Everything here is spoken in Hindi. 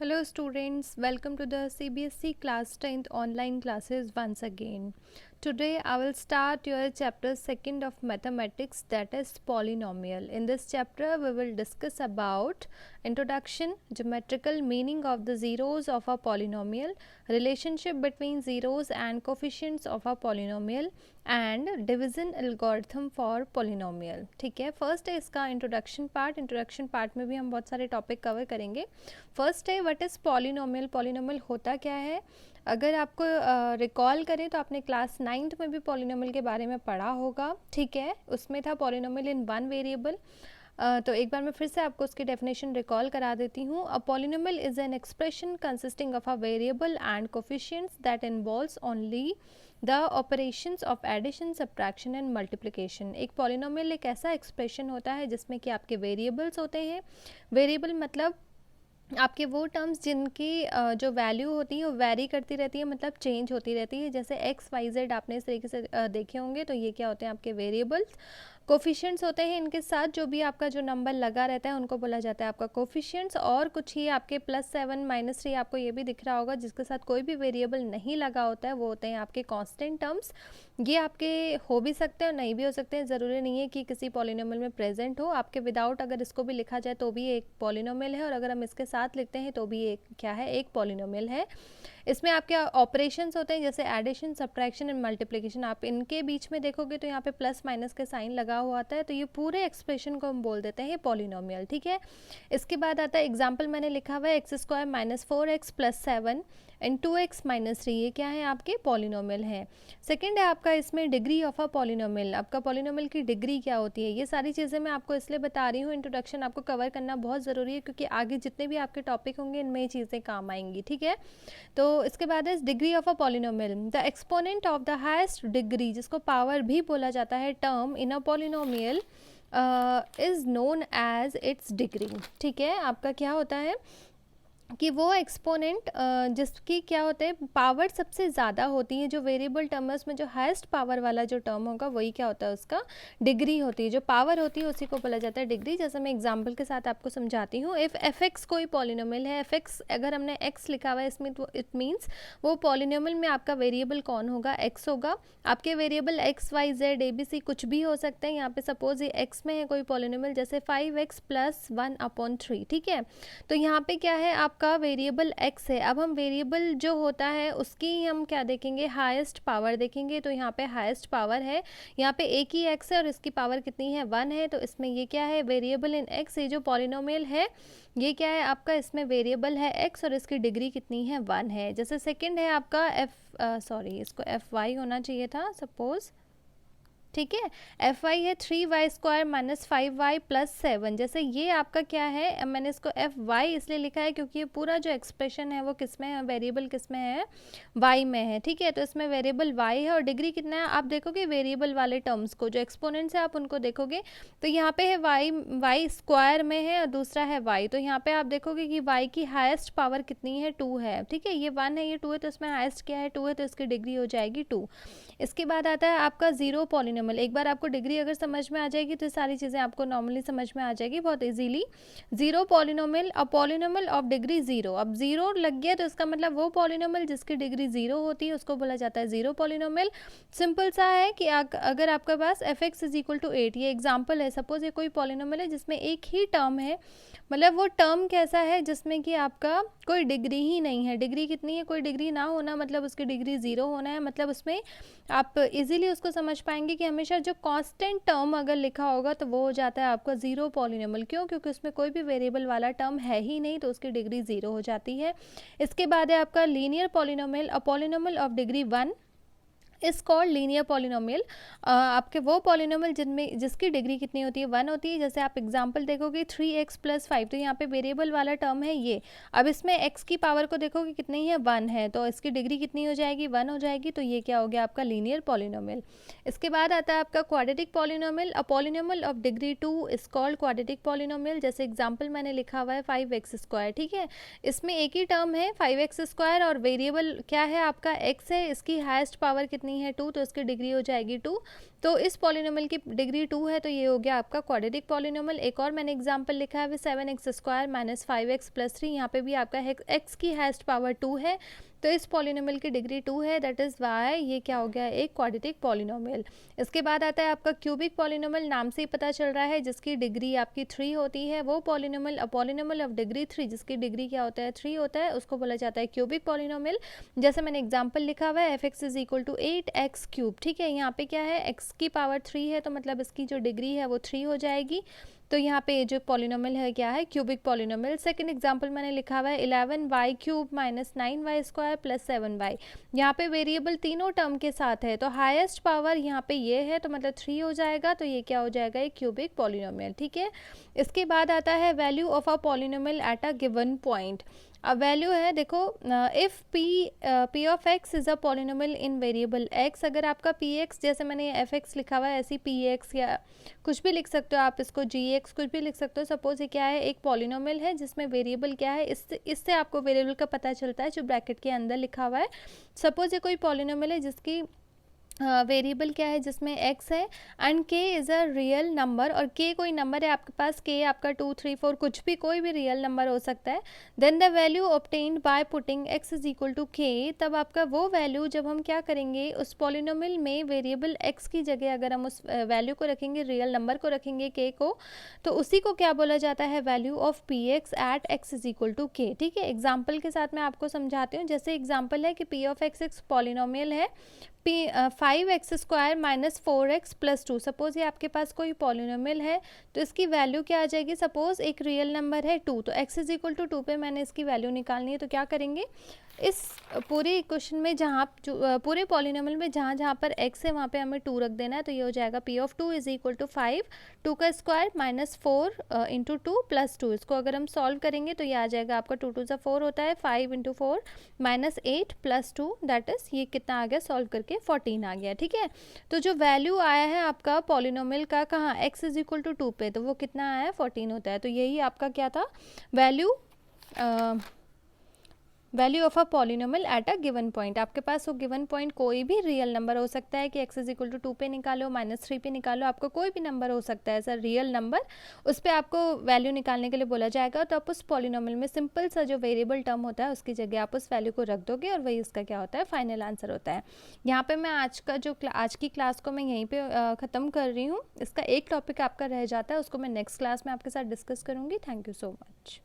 Hello students, welcome to the CBSE class 10th online classes once again. Today I will start your chapter 2nd of mathematics, that is polynomial. In this chapter we will discuss about introduction, geometrical meaning of the zeros of a polynomial, relationship between zeros and coefficients of a polynomial and division algorithm for polynomial. ठीक है, फर्स्ट है इसका इंट्रोडक्शन पार्ट में भी हम बहुत सारे टॉपिक कवर करेंगे. फर्स्ट है व्हाट इज़ पॉलिनोमियल. पॉलिनोमियल होता क्या है? अगर आपको रिकॉल करें तो आपने क्लास 9th में भी पॉलिनोमियल के बारे में पढ़ा होगा. ठीक है, उसमें था पॉलिनोमियल इन वन वेरिएबल. तो एक बार मैं फिर से आपको उसकी डेफिनेशन रिकॉल करा देती हूँ. A polynomial is an expression consisting of a variable and coefficients that involves only the operations of addition, subtraction and multiplication. एक पॉलिनोमियल एक ऐसा एक्सप्रेशन होता है जिसमें कि आपके वेरिएबल्स होते हैं. वेरिएबल मतलब आपके वो टर्म्स जिनकी जो वैल्यू होती है वो वैरी करती रहती है, मतलब चेंज होती रहती है. जैसे एक्स वाई जेड आपने इस तरीके से देखे होंगे, तो ये क्या होते हैं? आपके वेरिएबल्स. कोफिशिएंट्स होते हैं, इनके साथ जो भी आपका जो नंबर लगा रहता है उनको बोला जाता है आपका कोफिशिएंट्स. और कुछ ही आपके +7 -3 आपको ये भी दिख रहा होगा जिसके साथ कोई भी वेरिएबल नहीं लगा होता है, वो होते हैं आपके कांस्टेंट टर्म्स. ये आपके हो भी सकते हैं और नहीं भी हो सकते हैं. ज़रूरी नहीं है कि किसी पॉलिनोमियल में प्रेजेंट हो. आपके विदाउट अगर इसको भी लिखा जाए तो भी एक पॉलिनोमियल है, और अगर हम इसके साथ लिखते हैं तो भी एक क्या है? एक पॉलिनोमियल है. इसमें आपके ऑपरेशंस होते हैं जैसे एडिशन, सब्ट्रैक्शन एंड मल्टीप्लिकेशन. आप इनके बीच में देखोगे तो यहाँ पे प्लस माइनस के साइन लगा हुआ आता है, तो ये पूरे एक्सप्रेशन को हम बोल देते हैं पॉलिनोमियल. ठीक है, इसके बाद आता है एग्जाम्पल मैंने लिखा हुआ है x² - 4x + 7 एंड 2x - 3. ये क्या है? आपके पॉलिनोमियल है. सेकंड है आपका इसमें डिग्री ऑफ अ पॉलिनोमियल. आपका पॉलिनोमियल की डिग्री क्या होती है? ये सारी चीज़ें मैं आपको इसलिए बता रही हूँ, इंट्रोडक्शन आपको कवर करना बहुत ज़रूरी है क्योंकि आगे जितने भी आपके टॉपिक होंगे इनमें ये चीज़ें काम आएंगी. ठीक है, तो इसके बाद है degree of a polynomial. The exponent of the highest degree, जिसको पावर भी बोला जाता है, term in a polynomial is known as its degree. ठीक है, आपका क्या होता है कि वो एक्सपोनेंट जिसकी क्या होता है? पावर सबसे ज़्यादा होती है. जो वेरिएबल टर्म है उसमें जो हाईएस्ट पावर वाला जो टर्म होगा वही क्या होता है? उसका डिग्री होती है. जो पावर होती है उसी को बोला जाता है डिग्री. जैसे मैं एग्जांपल के साथ आपको समझाती हूँ. इफ़ एफ एक्स कोई पॉलिनोमियल है, एफ एक्स अगर हमने एक्स लिखा हुआ है इसमें, तो इट मीन्स वो पॉलिनोमियल में आपका वेरिएबल कौन होगा? एक्स होगा. आपके variable X Y Z A B C कुछ भी हो सकते हैं. यहाँ पे सपोज ये एक्स में है कोई पॉलिनोमियल, जैसे 5x + 1/3. ठीक है, तो यहाँ पे क्या है? आपका वेरिएबल x है. अब हम वेरिएबल जो होता है उसकी हम क्या देखेंगे? हाईएस्ट पावर देखेंगे. तो यहाँ पे हाईएस्ट पावर है, यहाँ पे एक ही x है और इसकी पावर कितनी है? 1 है. तो इसमें ये क्या है? Variable in x. ये जो पॉलिनोमियल है ये क्या है? आपका इसमें वेरिएबल है x और इसकी डिग्री कितनी है? 1 है. जैसे सेकंड है आपका इसको fy होना चाहिए था सपोज. ठीक है, एफ वाई है 3y² - 5y + 7. जैसे ये आपका क्या है? मैंने इसको एफ वाई इसलिए लिखा है क्योंकि ये पूरा जो एक्सप्रेशन है वो किस में है? वेरिएबल किस में है? y में है. ठीक है, तो इसमें वेरिएबल y है और डिग्री कितना है? आप देखोगे वेरिएबल वाले टर्म्स को, जो एक्सपोनेंट्स है आप उनको देखोगे तो यहाँ पे है y² में है और दूसरा है y. तो यहाँ पे आप देखोगे कि y की हाईएस्ट पावर कितनी है? 2 है. ठीक है, ये 1 है, ये 2 है, तो इसमें हाईएस्ट क्या है? 2 है, तो इसकी डिग्री हो जाएगी 2. इसके बाद आता है आपका ज़ीरो पॉलिनोमियल. एक बार आपको डिग्री अगर समझ में आ जाएगी तो सारी चीज़ें आपको नॉर्मली समझ में आ जाएगी बहुत easily. Zero polynomial, a polynomial of degree 0. अब 0 लग गया तो इसका मतलब वो पॉलिनोमियल जिसकी डिग्री 0 होती है उसको बोला जाता है ज़ीरो पॉलिनोमियल. सिंपल सा है कि अगर आपके पास f(x = 8), ये एग्जाम्पल है. सपोज ये कोई पॉलिनोमियल है जिसमें एक ही टर्म है, मतलब वो टर्म कैसा है? जिसमें कि आपका कोई डिग्री ही नहीं है. डिग्री कितनी है? कोई डिग्री ना होना मतलब उसकी डिग्री 0 होना है. मतलब उसमें आप इजीली उसको समझ पाएंगे कि हमेशा जो कांस्टेंट टर्म अगर लिखा होगा तो वो हो जाता है आपका ज़ीरो पॉलिनोमियल. क्यों? क्योंकि उसमें कोई भी वेरिएबल वाला टर्म है ही नहीं, तो उसकी डिग्री 0 हो जाती है. इसके बाद है आपका linear polynomial. A polynomial of degree 1 is called linear polynomial. आपके वो पॉलिनोमियल जिनमें जिसकी डिग्री कितनी होती है? 1 होती है. जैसे आप एग्जांपल देखोगे 3x + 5, तो यहाँ पे वेरिएबल वाला टर्म है ये. अब इसमें x की पावर को देखोगे कितनी है? 1 है, तो इसकी डिग्री कितनी हो जाएगी? 1 हो जाएगी. तो ये क्या हो गया? आपका लीनियर पॉलिनोमियल. इसके बाद आता है आपका quadratic polynomial. A polynomial of degree 2 is called quadratic polynomial. जैसे एग्जाम्पल मैंने लिखा हुआ है 5x². ठीक है, इसमें एक ही टर्म है 5x² और वेरिएबल क्या है? आपका x है. इसकी हाईएस्ट पावर कितनी कितनी है 2, तो इसकी डिग्री हो जाएगी 2। तो इस पॉलिनोमियल की डिग्री 2 है, तो ये हो गया आपका क्वाड्रेटिक पॉलिनोमियल। एक और मैंने एग्जांपल लिखा है 7x² - 5x + 3, यहाँ पे भी आपका x की हाईएस्ट पावर 2 है, तो इस पॉलिनोमियल की डिग्री 2 है, दैट इज़ वाई ये क्या हो गया, एक क्वाड्रेटिक पॉलिनोमियल। इसके बाद आता है आपका क्यूबिक पॉलिनोमियल, नाम से ही पता चल रहा है जिसकी डिग्री आपकी 3 होती है, वो पॉलिनोमियल ऑफ डिग्री 3 जिसकी डिग्री क्या होता है 3 होता है, उसको बोला जाता है क्यूबिक पॉलिनोमियल। जैसे मैंने एग्जाम्पल लिखा हुआ है f(x) = 8x³, ठीक है, यहाँ पे क्या है x की पावर 3 है, तो मतलब इसकी जो डिग्री है वो 3 हो जाएगी। तो यहाँ पे ये जो पॉलिनोमियल है क्या है, क्यूबिक पॉलिनोमियल। सेकंड एग्जांपल मैंने लिखा हुआ है 11y³ - 9y² + 7y। यहाँ पे वेरिएबल तीनों टर्म के साथ है, तो हाईएस्ट पावर यहाँ पे ये है, तो मतलब 3 हो जाएगा, तो ये क्या हो जाएगा, एक क्यूबिक पॉलिनोमियल, ठीक है। इसके बाद आता है value of a polynomial at a given point. अब वैल्यू है, देखो if p of x is a polynomial in variable x, अगर आपका px, जैसे मैंने fx लिखा हुआ है ऐसी px या कुछ भी लिख सकते हो आप, इसको gx कुछ भी लिख सकते हो। सपोज ये क्या है, एक पॉलिनोमियल है जिसमें वेरिएबल क्या है, इससे आपको वेरिएबल का पता चलता है जो ब्रैकेट के अंदर लिखा हुआ है। सपोज ये कोई पॉलिनोमियल है जिसकी वेरिएबल क्या है, जिसमें x है and k is a real number, और k कोई नंबर है आपके पास, k आपका 2 3 4 कुछ भी, कोई भी रियल नंबर हो सकता है। Then the value obtained by putting x = k, तब आपका वो वैल्यू जब हम क्या करेंगे उस पॉलिनोमियल में वेरिएबल x की जगह अगर हम उस वैल्यू को रखेंगे, रियल नंबर को रखेंगे k को, तो उसी को क्या बोला जाता है, value of px at x = k, ठीक है। एग्जाम्पल के साथ मैं आपको समझाती हूँ। जैसे एग्जाम्पल है कि p ऑफ x एक पॉलिनोमियल है, 5x² - 4x + 2। सपोज ये आपके पास कोई पॉलिनोमियल है, तो इसकी वैल्यू क्या आ जाएगी, सपोज एक रियल नंबर है 2, तो x = 2 पे मैंने इसकी वैल्यू निकालनी है, तो क्या करेंगे, इस पूरे इक्वेशन में जहाँ पूरे पॉलिनोमियल में जहाँ जहाँ पर x है वहाँ पे हमें 2 रख देना है, तो ये हो जाएगा p ऑफ 2 = 5, 2 का स्क्वायर - 4 × 2 + 2। इसको अगर हम सॉल्व करेंगे तो ये आ जाएगा आपका 2 2 4 होता है, 5 × 4 - 8 + 2, दैट इज़ ये कितना आ गया, सॉल्व करके 14 आ गया, ठीक है। तो जो वैल्यू आया है आपका पॉलिनोमियल का कहाँ, x = 2 पे, तो वो कितना आया है 14 होता है। तो यही आपका क्या था, value of a polynomial at a given point. आपके पास वो गिवन पॉइंट कोई भी रियल नंबर हो सकता है कि x = 2 पे निकालो, -3 पे निकालो, आपको कोई भी नंबर हो सकता है ऐसा रियल नंबर, उस पर आपको वैल्यू निकालने के लिए बोला जाएगा। तो आप उस पॉलिनोमियल में सिंपल सा जो वेरिएबल टर्म होता है उसकी जगह आप उस वैल्यू को रख दोगे और वही इसका क्या होता है, फाइनल आंसर होता है। यहाँ पे मैं आज की क्लास को मैं यहीं पे ख़त्म कर रही हूँ। इसका एक टॉपिक आपका रह जाता है, उसको मैं नेक्स्ट क्लास में आपके साथ डिस्कस करूँगी। Thank you so much.